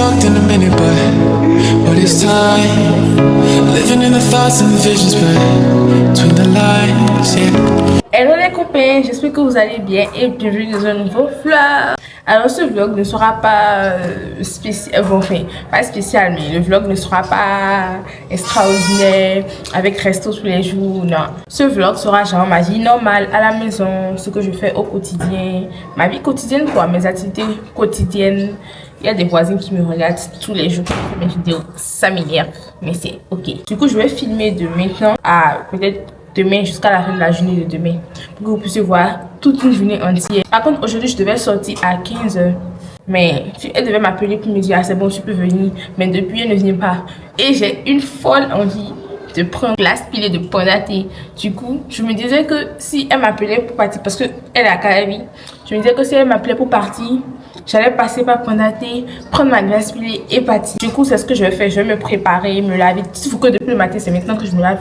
shocked in a minute, but it's time. Living in the thoughts and the visions, but between the lines, yeah. Hello les copains, j'espère que vous allez bien et bienvenue dans un nouveau vlog. Alors ce vlog ne sera pas spécial, pas spécial, mais le vlog ne sera pas extraordinaire avec resto tous les jours, non. Ce vlog sera genre ma vie normale à la maison, ce que je fais au quotidien, ma vie quotidienne quoi, mes activités quotidiennes. Il y a des voisins qui me regardent tous les jours pour mes vidéos, ça m'énerve, mais c'est ok. Du coup je vais filmer de maintenant à peut-être demain jusqu'à la fin de la journée de demain pour que vous puissiez voir toute une journée entière. Par contre aujourd'hui je devais sortir à 15h, mais elle devait m'appeler pour me dire ah c'est bon tu peux venir, mais depuis elle ne vient pas et j'ai une folle envie de prendre glace pilée de Pondaté. Du coup je me disais que si elle m'appelait pour partir, parce que elle est à Caraïbes, je me disais que si elle m'appelait pour partir, j'allais passer par Pondaté, prendre ma glace pilée et partir. Du coup c'est ce que je vais faire, je vais me préparer, me laver. Il faut que depuis le matin, c'est maintenant que je me lave.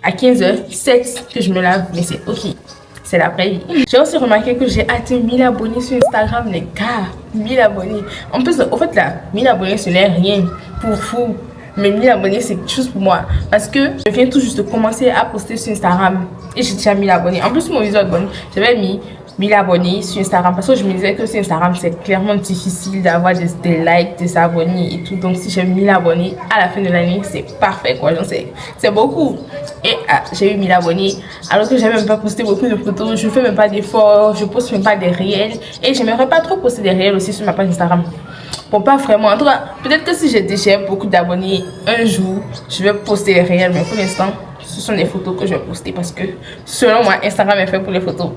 À 15h07 que je me lave, mais c'est ok, c'est la vraie vie. J'ai aussi remarqué que j'ai atteint 1000 abonnés sur Instagram, les gars. 1000 abonnés. En plus, au fait là, 1000 abonnés ce n'est rien pour vous, mais 1000 abonnés c'est quelque chose pour moi parce que je viens tout juste de commencer à poster sur Instagram et j'ai déjà 1000 abonnés. En plus mon visage abonné, j'avais mis 1000 abonnés sur Instagram parce que je me disais que sur Instagram c'est clairement difficile d'avoir des likes, des abonnés et tout. Donc si j'ai 1000 abonnés à la fin de l'année, c'est parfait quoi, c'est beaucoup. Et j'ai eu 1000 abonnés alors que j'ai même pas posté beaucoup de photos, je fais même pas d'efforts, je poste même pas des réels et j'aimerais pas trop poster des réels aussi sur ma page Instagram. Bon, pas vraiment, en tout cas peut-être que si j'ai beaucoup d'abonnés un jour je vais poster des réels, mais pour l'instant ce sont des photos que je vais poster parce que selon moi Instagram est fait pour les photos.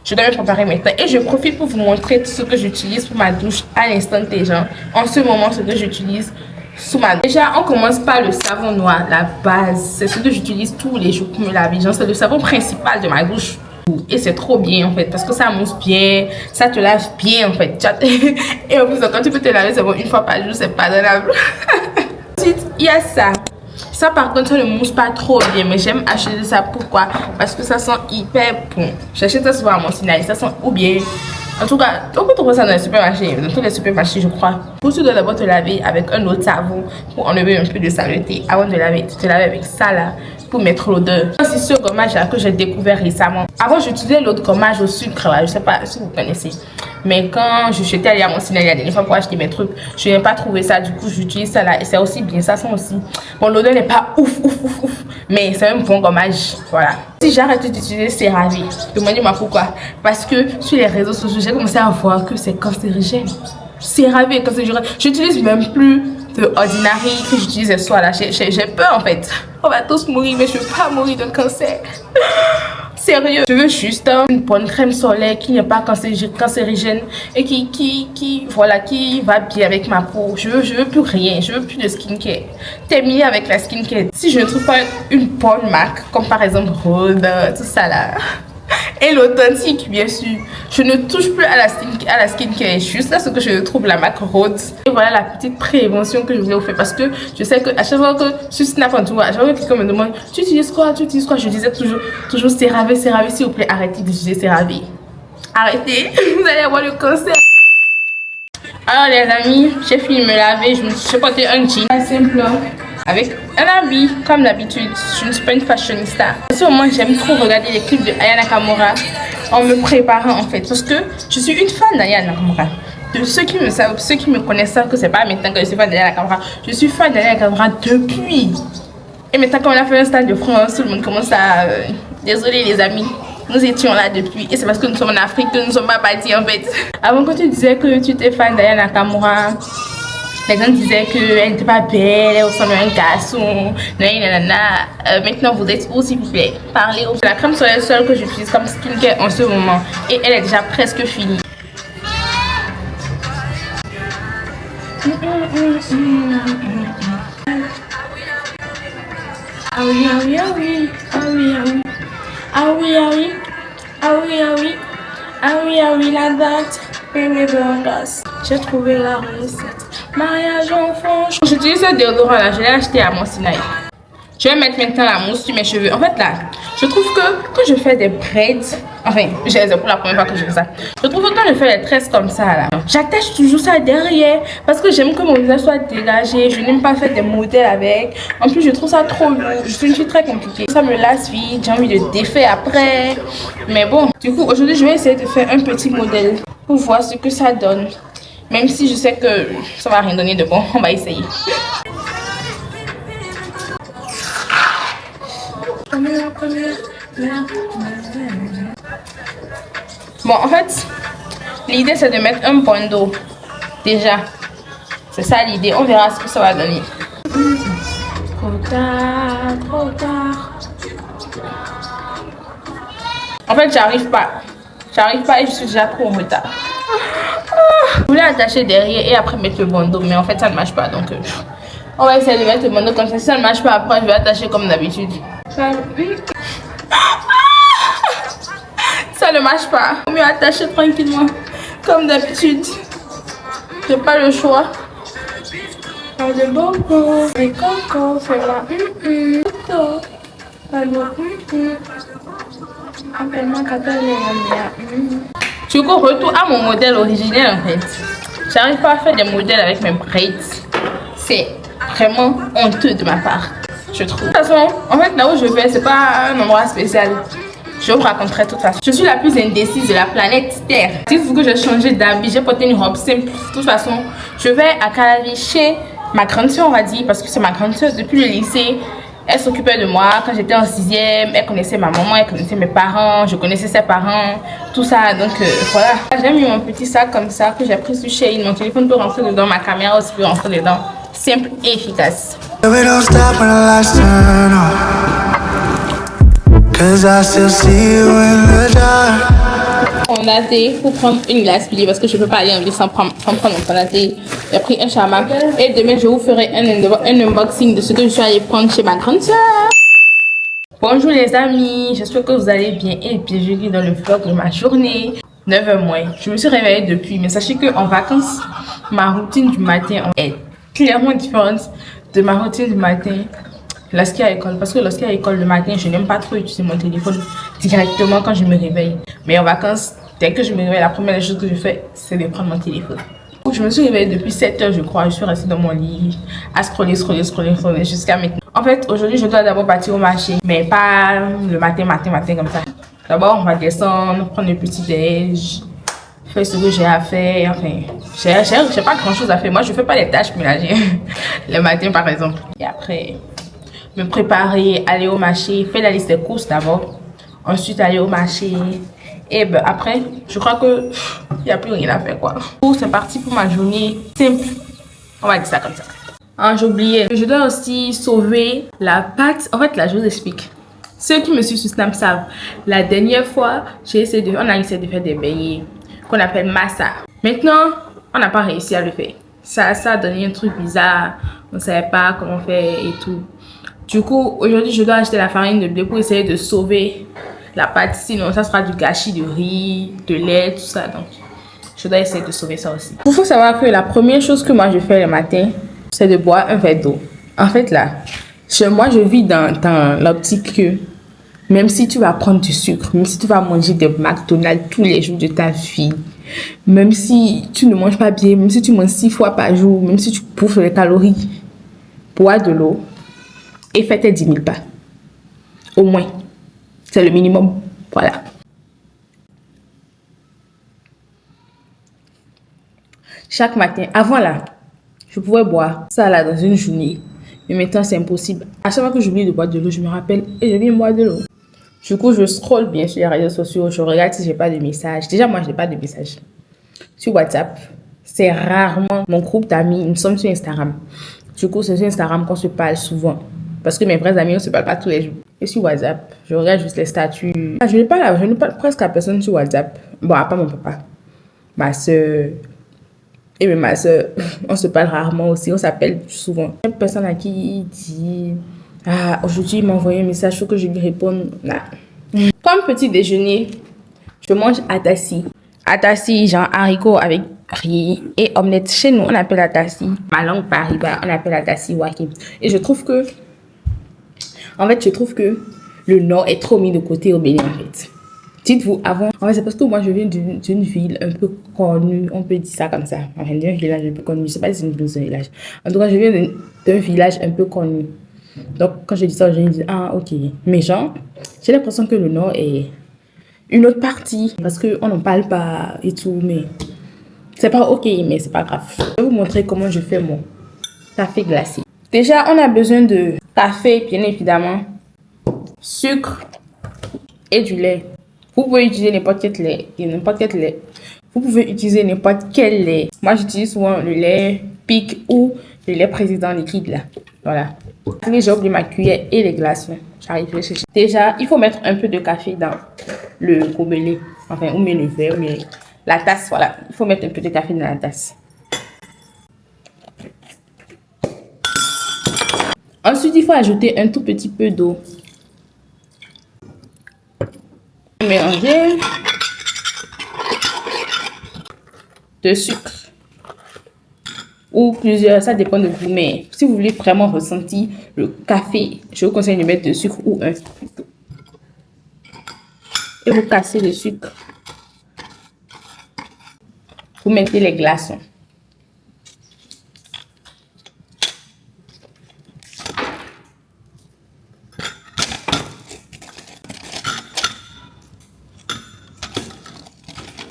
Je dois me préparer maintenant et je profite pour vous montrer tout ce que j'utilise pour ma douche à l'instant des gens. En ce moment, ce que j'utilise sous ma douche. Déjà, on commence par le savon noir, la base. C'est ce que j'utilise tous les jours pour me laver. C'est le savon principal de ma douche. Et c'est trop bien en fait parce que ça mousse bien, ça te lave bien en fait. Et en plus, quand tu peux te laver savon une fois par jour, c'est pas pardonnable. Ensuite, il y a ça. Ça par contre ça ne mousse pas trop bien, mais j'aime acheter ça. Pourquoi? Parce que ça sent hyper bon. J'achète ça souvent à mon Sinaï, ça sent ou bien. En tout cas, on peut trouver ça dans les supermarchés, dans tous les supermarchés je crois. Pour tu dois d'abord te laver avec un autre savon pour enlever un peu de saleté. Avant de laver, tu te laves avec ça là pour mettre l'odeur. C'est ce gommage là que j'ai découvert récemment. Avant j'utilisais l'autre gommage au sucre là, je sais pas si vous connaissez. Mais quand j'étais allée à mon Sinaï la dernière fois pour acheter mes trucs, je n'ai pas trouvé ça. Du coup j'utilise ça là et c'est aussi bien, ça sent aussi. Bon l'odeur n'est pas ouf, mais c'est un bon gommage, voilà. Si j'arrête d'utiliser CeraVe, demandez-moi pourquoi. Parce que sur les réseaux sociaux, j'ai commencé à voir que c'est cancérigène. CeraVe est cancérigène. J'utilise même plus de Ordinary que j'utilisais soit là. J'ai peur en fait. On va tous mourir, mais je ne veux pas mourir de cancer. Sérieux. Je veux juste une bonne crème solaire qui n'est pas cancérigène et qui va bien avec ma peau. Je veux plus rien. Je veux plus de skincare. Terminer avec la skincare. Si je ne trouve pas une bonne marque, comme par exemple Rhode, tout ça là. Et l'authentique bien sûr, je ne touche plus à la skincare, juste là ce que je trouve la marque Rhodes. Et voilà la petite prévention que je voulais vous faire parce que je sais que à chaque fois que sur Snap en tout cas, à chaque fois que quelqu'un me demande tu utilises quoi, je disais toujours CeraVe, s'il vous plaît arrêtez d'utiliser CeraVe, arrêtez, vous allez avoir le cancer. Alors les amis, j'ai fini de me laver, je me suis porté un jean simple avec un habit comme d'habitude. Je ne suis pas une fashionista. En ce moment j'aime trop regarder les clips de Aya Nakamura en me préparant en fait parce que je suis une fan d'Aya Nakamura. De ceux qui me savent, ceux qui me connaissent savent que c'est pas maintenant que je suis fan d'Aya Nakamura. Je suis fan d'Aya Nakamura depuis. Et maintenant quand on a fait un stade de France, tout le monde commence à... Désolé les amis, nous étions là depuis et c'est parce que nous sommes en Afrique que nous ne sommes pas partis en fait. Avant quand tu disais que tu étais fan d'Aya Nakamura, les gens disaient qu'elle n'était pas belle, elle ressemblait à un garçon, maintenant vous êtes où s'il vous plaît? Parlez. La crème solaire seule que j'utilise comme skincare en ce moment et elle est déjà presque finie. Ah oui, ah oui, ah oui, ah oui, ah oui, ah oui, ah oui, ah oui, ah oui, ah oui, ah oui, la date, bébé bongas. J'ai trouvé la recette. Mariage enfant. J'utilise ce déodorant là, je l'ai acheté à mon Sinaï. Je vais mettre maintenant la mousse sur mes cheveux. En fait, là, je trouve que quand je fais des braids, enfin, c'est pour la première fois que je fais ça. Je trouve que quand je fais les tresses comme ça, là, j'attache toujours ça derrière parce que j'aime que mon visage soit dégagé. Je n'aime pas faire des modèles avec. En plus, je trouve ça trop lourd. Je suis une fille très compliquée. Ça me lasse vite. J'ai envie de défaire après. Mais bon, du coup, aujourd'hui, je vais essayer de faire un petit modèle pour voir ce que ça donne. Même si je sais que ça va rien donner de bon, on va essayer. Bon, en fait, l'idée c'est de mettre un bandeau. Déjà, c'est ça l'idée. On verra ce que ça va donner. Trop tard, trop tard. En fait, j'arrive pas. J'arrive pas et je suis déjà trop en retard. Je voulais attacher derrière et après mettre le bandeau, mais en fait, ça ne marche pas. Donc, on va essayer de mettre le bandeau comme ça. Si ça ne marche pas, après, je vais attacher comme d'habitude. Ça ne marche pas. Mieux attacher tranquillement, comme d'habitude. J'ai pas le choix. De bonbons, les cocos, c'est là. Du coup, retour à mon modèle originel en fait. J'arrive pas à faire des modèles avec mes braids. C'est vraiment honteux de ma part, je trouve. De toute façon, en fait, là où je vais, c'est pas un endroit spécial. Je vous raconterai de toute façon. Je suis la plus indécise de la planète Terre. Il faut que j'ai changé d'habit. J'ai porté une robe simple. De toute façon, je vais à Calavi chez ma grande soeur, on va dire, parce que c'est ma grande soeur depuis le lycée. Elle s'occupait de moi quand j'étais en 6e. Elle connaissait ma maman, elle connaissait mes parents, je connaissais ses parents, tout ça. Donc voilà. J'ai mis mon petit sac comme ça que j'ai pris sur Shein. Mon téléphone peut rentrer dedans, ma caméra aussi peut rentrer dedans. Simple et efficace. On a été pour prendre une glace pilée parce que je peux pas aller en ville sans prendre mon panaté. J'ai pris un shawarma et demain je vous ferai un unboxing de ce que je suis allée prendre chez ma grande soeur. Bonjour les amis, j'espère que vous allez bien et bienvenue dans le vlog de ma journée. 9h moins. Je me suis réveillée depuis, mais sachez que en vacances, ma routine du matin est clairement différente de ma routine du matin lorsqu'il y a école. Parce que lorsqu'il y a école le matin, je n'aime pas trop utiliser mon téléphone directement quand je me réveille. Mais en vacances, dès que je me réveille, la première chose que je fais, c'est de prendre mon téléphone. Je me suis réveillée depuis 7h, je crois. Je suis restée dans mon lit à scroller jusqu'à maintenant. En fait, aujourd'hui, je dois d'abord partir au marché, mais pas le matin comme ça. D'abord, on va descendre, prendre le petit déj, faire ce que j'ai à faire. Enfin, j'ai pas grand chose à faire. Moi, je fais pas les tâches ménagères le matin, par exemple. Et après, me préparer, aller au marché, faire la liste des courses d'abord. Ensuite, aller au marché. Et ben après, je crois que il n'y a plus rien à faire quoi. C'est parti pour ma journée simple. On va dire ça comme ça. Ah, j'ai oublié. Je dois aussi sauver la pâte. En fait, là, je vous explique. Ceux qui me suivent sur Snap savent. La dernière fois, on a essayé de faire des beignets qu'on appelle massa. Maintenant, on n'a pas réussi à le faire. Ça a donné un truc bizarre. On ne savait pas comment faire et tout. Du coup, aujourd'hui, je dois acheter la farine de blé pour essayer de sauver la pâte. Sinon, ça sera du gâchis de riz, de lait, tout ça. Donc, je dois essayer de sauver ça aussi. Il faut savoir que la première chose que moi je fais le matin, c'est de boire un verre d'eau. En fait, là, moi, je vis dans l'optique que même si tu vas prendre du sucre, même si tu vas manger des McDonald's tous les jours de ta vie, même si tu ne manges pas bien, même si tu manges 6 fois par jour, même si tu bouffes les calories, bois de l'eau et fais tes 10 000 pas. Au moins. C'est le minimum. Voilà. Chaque matin, avant là, je pouvais boire ça là dans une journée. Mais maintenant, c'est impossible. À chaque fois que j'oublie de boire de l'eau, je me rappelle et je viens boire de l'eau. Du coup, je scrolle bien sur les réseaux sociaux. Je regarde si j'ai pas de messages. Déjà, moi, je n'ai pas de messages. Sur WhatsApp, c'est rarement mon groupe d'amis. Nous sommes sur Instagram. Du coup, c'est sur Instagram qu'on se parle souvent. Parce que mes vrais amis, on ne se parle pas tous les jours. Et sur WhatsApp, je regarde juste les statuts. Je ne parle presque à personne sur WhatsApp. Bon, à part mon papa, ma soeur. Et même ma soeur, on se parle rarement aussi. On s'appelle souvent. Une personne à qui il dit ah, aujourd'hui, il m'a envoyé un message, il faut que je lui réponde. Nah. Comme petit déjeuner, je mange atassi. Atassi, genre haricots avec riz et omelette. Chez nous, on appelle atassi. Ma langue Paris, on appelle atassi wakim. Et je trouve que En fait, je trouve que le Nord est trop mis de côté au Bénin, en fait. Dites-vous, avant, en fait, c'est parce que moi, je viens d'une ville un peu connue, on peut dire ça comme ça. Enfin, d'un village un peu connu, je sais pas si c'est une ville ou un village. En tout cas, je viens d'un village un peu connu. Donc, quand je dis ça, je me dis, ah, ok. Mais genre, j'ai l'impression que le Nord est une autre partie, parce qu'on n'en parle pas et tout, mais c'est pas ok, mais c'est pas grave. Je vais vous montrer comment je fais mon café glacé. Déjà, on a besoin de café, bien évidemment, sucre et du lait. Vous pouvez utiliser n'importe quel lait. Vous pouvez utiliser n'importe quel lait. Moi, j'utilise souvent le lait pic ou le lait président liquide là. Voilà. J'ai oublié ma cuillère et les glaçons. J'arrive à chercher. Déjà, il faut mettre un peu de café dans le gobelet. Enfin, ou bien le verre, ou bien la tasse. Voilà. Il faut mettre un peu de café dans la tasse. Ensuite, il faut ajouter un tout petit peu d'eau. Mélanger. De sucre. Ou plusieurs, ça dépend de vous. Mais si vous voulez vraiment ressentir le café, je vous conseille de mettre de sucre ou un. Et vous cassez le sucre. Vous mettez les glaçons.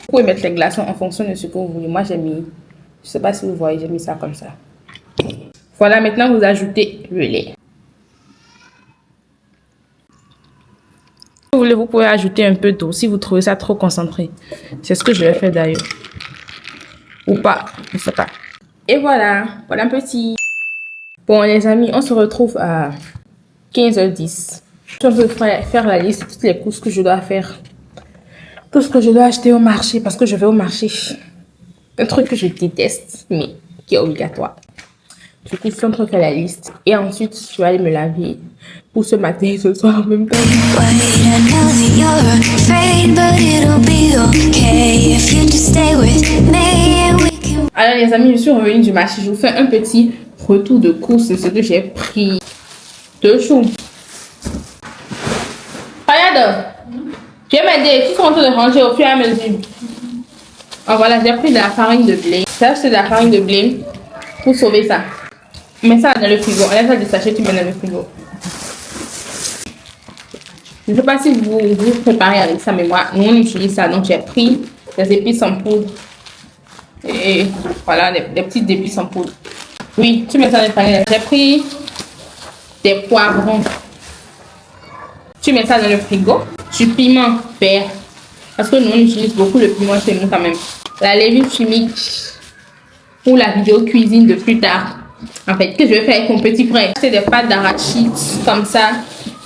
Vous pouvez mettre les glaçons en fonction de ce que vous voulez. Moi, j'ai mis, je sais pas si vous voyez, j'ai mis ça comme ça. Voilà, maintenant vous ajoutez le lait. Si vous voulez, vous pouvez ajouter un peu d'eau si vous trouvez ça trop concentré. C'est ce que je vais faire d'ailleurs. Ou pas, je sais pas. Et voilà, voilà un petit. Bon les amis, on se retrouve à 15h10. Je veux faire la liste de toutes les courses que je dois faire. Tout ce que je dois acheter au marché parce que je vais au marché. Un truc que je déteste, mais qui est obligatoire. Du coup, je suis en train de faire la liste. Et ensuite, je vais aller me laver pour ce matin et ce soir en même temps. Alors les amis, je suis revenue du marché. Je vous fais un petit retour de course de ce que j'ai pris. 2 choux. Regarde. Je vais m'aider. Tout sont en train de ranger au fur et à mesure. Oh, voilà, j'ai pris de la farine de blé. Ça, c'est de la farine de blé pour sauver ça. Mets ça dans le frigo. On laisse ça des sachets, tu mets dans le frigo. Je ne sais pas si vous préparez avec ça, mais moi, nous, on utilise ça. Donc, j'ai pris des épices en poudre. Et voilà, des petites épices en poudre. Oui, tu mets ça dans le farine. J'ai pris des poivrons. Tu mets ça dans le frigo. Du piment vert. Parce que nous, on utilise beaucoup le piment chez nous quand même. La levure chimique pour la vidéo cuisine de plus tard. En fait, que je vais faire avec mon petit frère. C'est des pâtes d'arachide comme ça.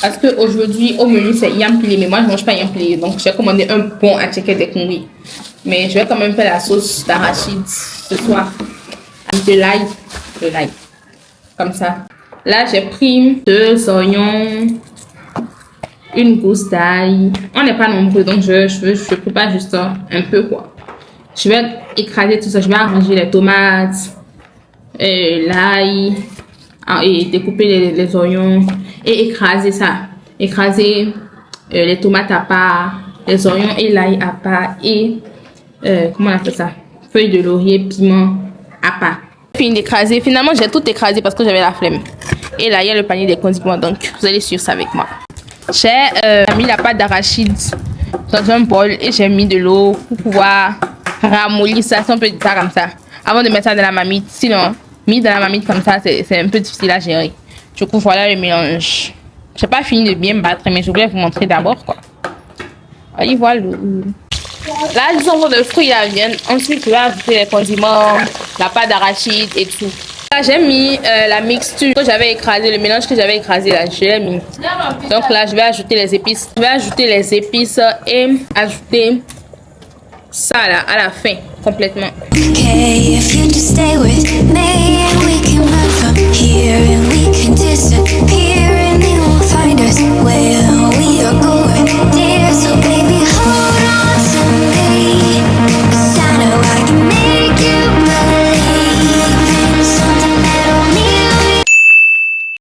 Parce qu'aujourd'hui, au menu, c'est yam pilé. Mais moi, je ne mange pas yam pilé. Donc, j'ai commandé un bon à checker des conneries. Mais je vais quand même faire la sauce d'arachide ce soir. Avec de l'ail. De l'ail. Comme ça. Là, j'ai pris 2 oignons. Une gousse d'ail. On n'est pas nombreux, donc je prépare juste un peu quoi. Je vais écraser tout ça. Je vais arranger les tomates, l'ail, et découper les oignons et écraser ça. Écraser les tomates à part, les oignons et l'ail à part et comment on appelle ça? Feuilles de laurier, piment à part. Fini d'écraser. Finalement, j'ai tout écrasé parce que j'avais la flemme. Et là, il y a le panier des condiments, donc vous allez suivre ça avec moi. J'ai mis la pâte d'arachide dans un bol et j'ai mis de l'eau pour pouvoir ramollir ça, si on peut dire ça comme ça, avant de mettre ça dans la marmite. Sinon, mis dans la marmite comme ça, c'est un peu difficile à gérer. Du coup, voilà le mélange. J'ai pas fini de bien battre, mais je voulais vous montrer d'abord quoi. Allez, voilà. Là, ils ont de fruits à la viande. Ensuite, je vais ajouter les condiments, la pâte d'arachide et tout. Là, j'ai mis la mixture que j'avais écrasée, le mélange que j'avais écrasé là, je l'ai mis. Donc là, je vais ajouter les épices. Je vais ajouter les épices et ajouter ça là à la fin, complètement. Okay, if you just stay with me and we can run from here and we can disappear and they won't find us. Well,